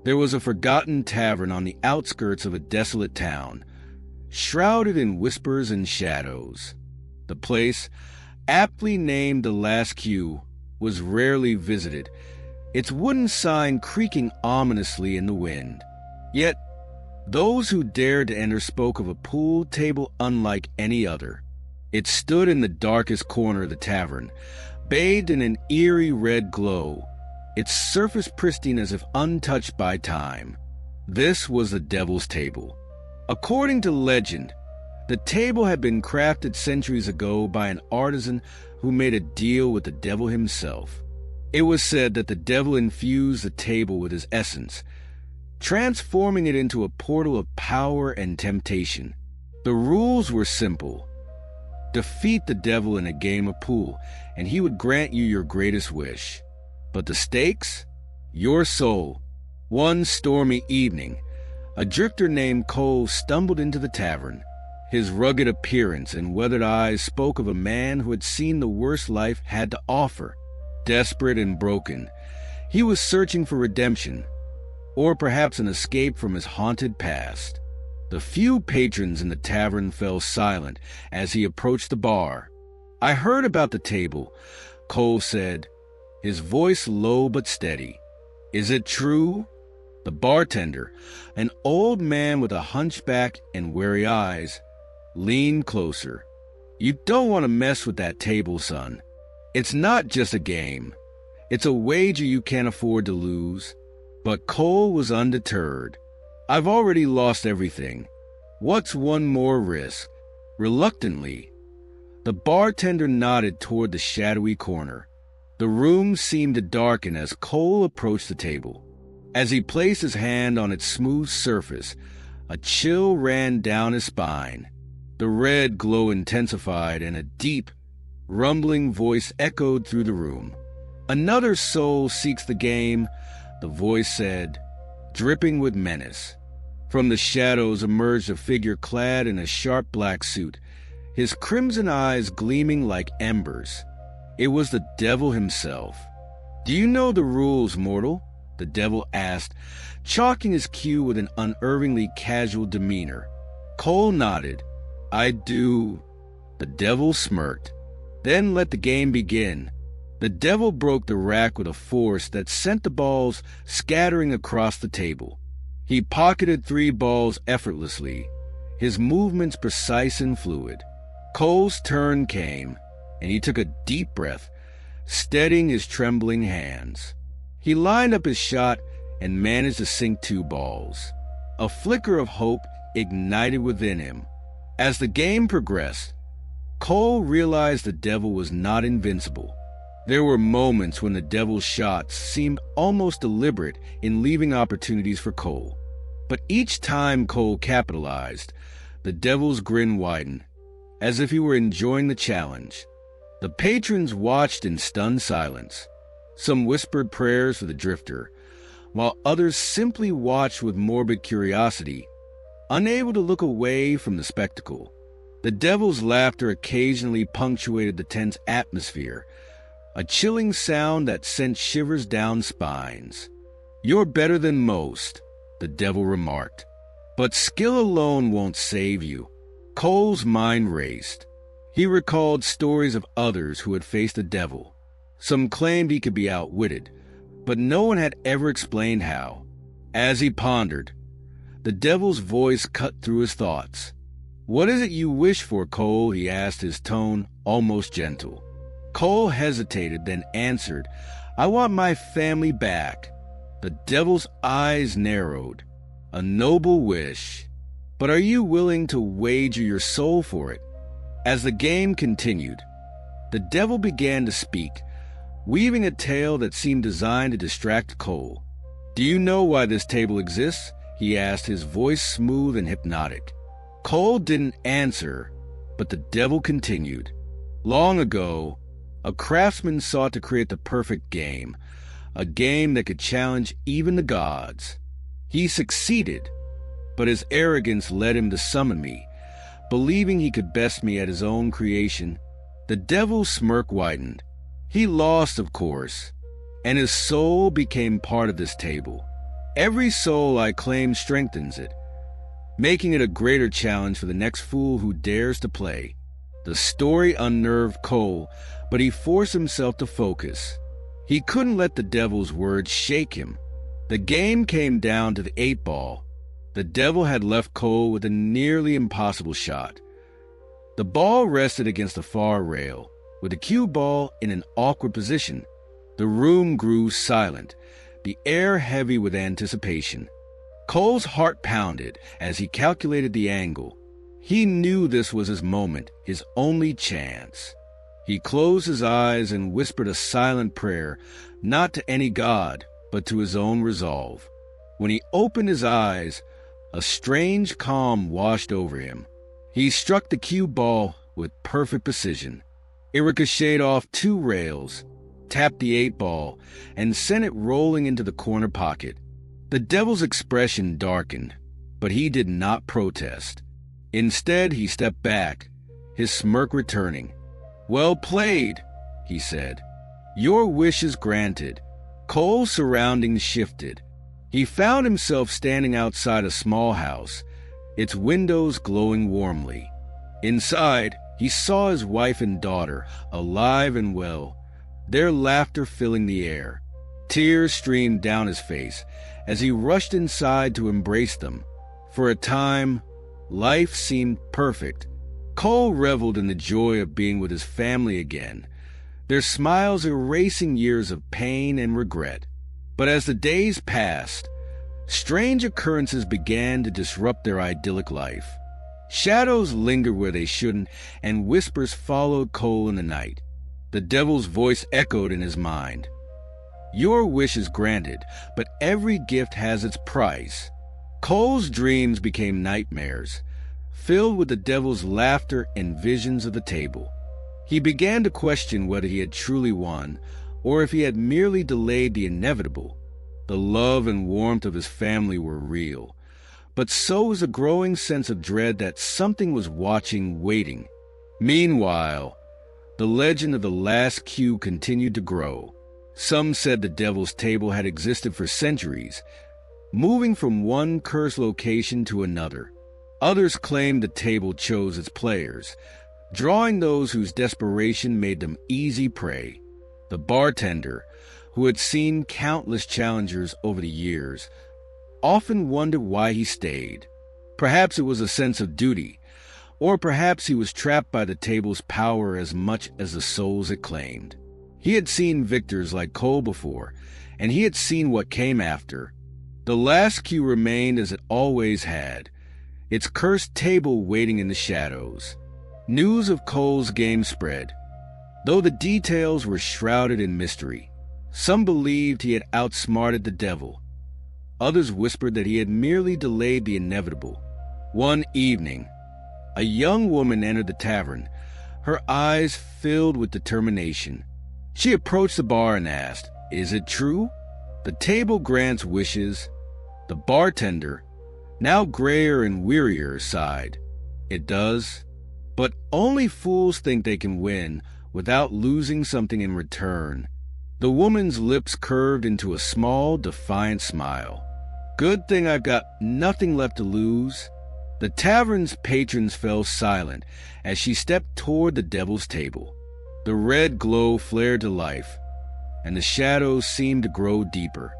There was a forgotten tavern on the outskirts of a desolate town, shrouded in whispers and shadows. The place, aptly named the Last Queue, was rarely visited, its wooden sign creaking ominously in the wind. Yet, those who dared to enter spoke of a pool table unlike any other. It stood in the darkest corner of the tavern, bathed in an eerie red glow, its surface pristine as if untouched by time. This was the Devil's Table. According to legend, the table had been crafted centuries ago by an artisan who made a deal with the devil himself. It was said that the devil infused the table with his essence, transforming it into a portal of power and temptation. The rules were simple. Defeat the devil in a game of pool, and he would grant you your greatest wish. But the stakes? Your soul. One stormy evening, a drifter named Cole stumbled into the tavern. His rugged appearance and weathered eyes spoke of a man who had seen the worst life had to offer. Desperate and broken, he was searching for redemption, or perhaps an escape from his haunted past. The few patrons in the tavern fell silent as he approached the bar. "I heard about the table," Cole said, his voice low but steady. "Is it true?" The bartender, an old man with a hunchback and weary eyes, leaned closer. "You don't want to mess with that table, son. It's not just a game. It's a wager you can't afford to lose." But Cole was undeterred. "I've already lost everything. What's one more risk?" Reluctantly, the bartender nodded toward the shadowy corner. The room seemed to darken as Cole approached the table. As he placed his hand on its smooth surface, a chill ran down his spine. The red glow intensified and a deep, rumbling voice echoed through the room. "Another soul seeks the game," the voice said, dripping with menace. From the shadows emerged a figure clad in a sharp black suit, his crimson eyes gleaming like embers. It was the devil himself. "Do you know the rules, mortal?" the devil asked, chalking his cue with an unerringly casual demeanor. Cole nodded. "I do." The devil smirked. "Then let the game begin." The devil broke the rack with a force that sent the balls scattering across the table. He pocketed 3 balls effortlessly, his movements precise and fluid. Cole's turn came, and he took a deep breath, steadying his trembling hands. He lined up his shot and managed to sink 2 balls. A flicker of hope ignited within him. As the game progressed, Cole realized the devil was not invincible. There were moments when the devil's shots seemed almost deliberate in leaving opportunities for Cole. But each time Cole capitalized, the devil's grin widened, as if he were enjoying the challenge. The patrons watched in stunned silence. Some whispered prayers for the drifter, while others simply watched with morbid curiosity, unable to look away from the spectacle. The devil's laughter occasionally punctuated the tense atmosphere, a chilling sound that sent shivers down spines. "You're better than most," the devil remarked. "But skill alone won't save you." Cole's mind raced. He recalled stories of others who had faced the devil. Some claimed he could be outwitted, but no one had ever explained how. As he pondered, the devil's voice cut through his thoughts. "What is it you wish for, Cole?" he asked, his tone almost gentle. Cole hesitated, then answered, "I want my family back." The devil's eyes narrowed. "A noble wish. But are you willing to wager your soul for it?" As the game continued, the devil began to speak, weaving a tale that seemed designed to distract Cole. "Do you know why this table exists?" he asked, his voice smooth and hypnotic. Cole didn't answer, but the devil continued. "Long ago, a craftsman sought to create the perfect game, a game that could challenge even the gods. He succeeded, but his arrogance led him to summon me, believing he could best me at his own creation." The devil's smirk widened. He lost, of course, and his soul became part of this table. Every soul I claim strengthens it, making it a greater challenge for the next fool who dares to play. The story unnerved Cole, but he forced himself to focus. He couldn't let the devil's words shake him. The game came down to the 8-ball. The devil had left Cole with a nearly impossible shot. The ball rested against the far rail, with the cue ball in an awkward position. The room grew silent, the air heavy with anticipation. Cole's heart pounded as he calculated the angle. He knew this was his moment, his only chance. He closed his eyes and whispered a silent prayer, not to any god, but to his own resolve. When he opened his eyes, a strange calm washed over him. He struck the cue ball with perfect precision. It ricocheted off 2 rails, tapped the 8-ball, and sent it rolling into the corner pocket. The devil's expression darkened, but he did not protest. Instead, he stepped back, his smirk returning. "Well played," he said. "Your wish is granted." Cole's surroundings shifted. He found himself standing outside a small house, its windows glowing warmly. Inside, he saw his wife and daughter, alive and well, their laughter filling the air. Tears streamed down his face as he rushed inside to embrace them. For a time, life seemed perfect. Cole reveled in the joy of being with his family again, their smiles erasing years of pain and regret. But as the days passed, strange occurrences began to disrupt their idyllic life. Shadows lingered where they shouldn't, and whispers followed Cole in the night. The devil's voice echoed in his mind. "Your wish is granted, but every gift has its price." Cole's dreams became nightmares, filled with the devil's laughter and visions of the table. He began to question whether he had truly won, or if he had merely delayed the inevitable. The love and warmth of his family were real, but so was a growing sense of dread that something was watching, waiting. Meanwhile, the legend of the last cue continued to grow. Some said the devil's table had existed for centuries, moving from one cursed location to another. Others claimed the table chose its players, drawing those whose desperation made them easy prey. The bartender, who had seen countless challengers over the years, often wondered why he stayed. Perhaps it was a sense of duty, or perhaps he was trapped by the table's power as much as the souls it claimed. He had seen victors like Cole before, and he had seen what came after. The last cue remained as it always had, its cursed table waiting in the shadows. News of Cole's game spread, though the details were shrouded in mystery. Some believed he had outsmarted the devil. Others whispered that he had merely delayed the inevitable. One evening, a young woman entered the tavern, her eyes filled with determination. She approached the bar and asked, "Is it true? The table grants wishes." The bartender, now grayer and wearier, sighed. "It does, but only fools think they can win without losing something in return." The woman's lips curved into a small, defiant smile. "Good thing I've got nothing left to lose." The tavern's patrons fell silent as she stepped toward the devil's table. The red glow flared to life, and the shadows seemed to grow deeper.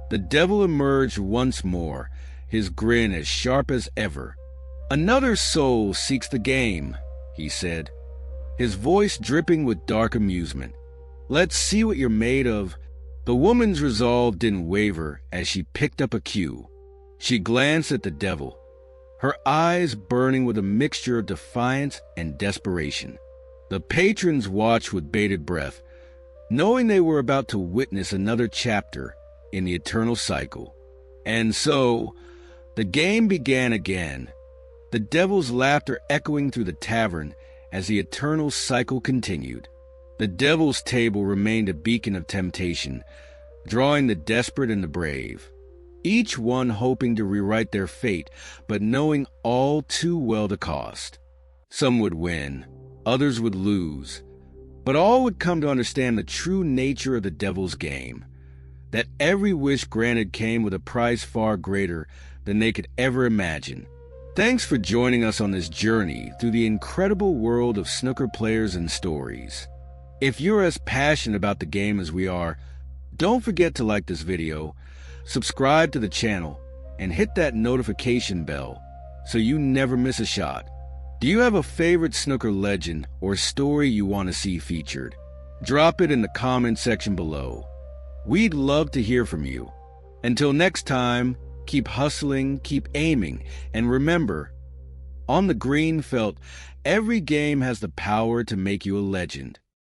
The devil emerged once more, his grin as sharp as ever. "Another soul seeks the game," he said, his voice dripping with dark amusement. "Let's see what you're made of." The woman's resolve didn't waver as she picked up a cue. She glanced at the devil, her eyes burning with a mixture of defiance and desperation. The patrons watched with bated breath, knowing they were about to witness another chapter in the eternal cycle. And so, the game began again, the devil's laughter echoing through the tavern as the eternal cycle continued. The devil's table remained a beacon of temptation, drawing the desperate and the brave, each one hoping to rewrite their fate, but knowing all too well the cost. Some would win, others would lose, but all would come to understand the true nature of the devil's game. that every wish granted came with a price far greater than they could ever imagine. Thanks for joining us on this journey through the incredible world of snooker players and stories. If you're as passionate about the game as we are, don't forget to like this video, subscribe to the channel, and hit that notification bell so you never miss a shot. Do you have a favorite snooker legend or story you want to see featured? Drop it in the comment section below. We'd love to hear from you. Until next time, keep hustling, keep aiming, and remember, on the green felt, every game has the power to make you a legend.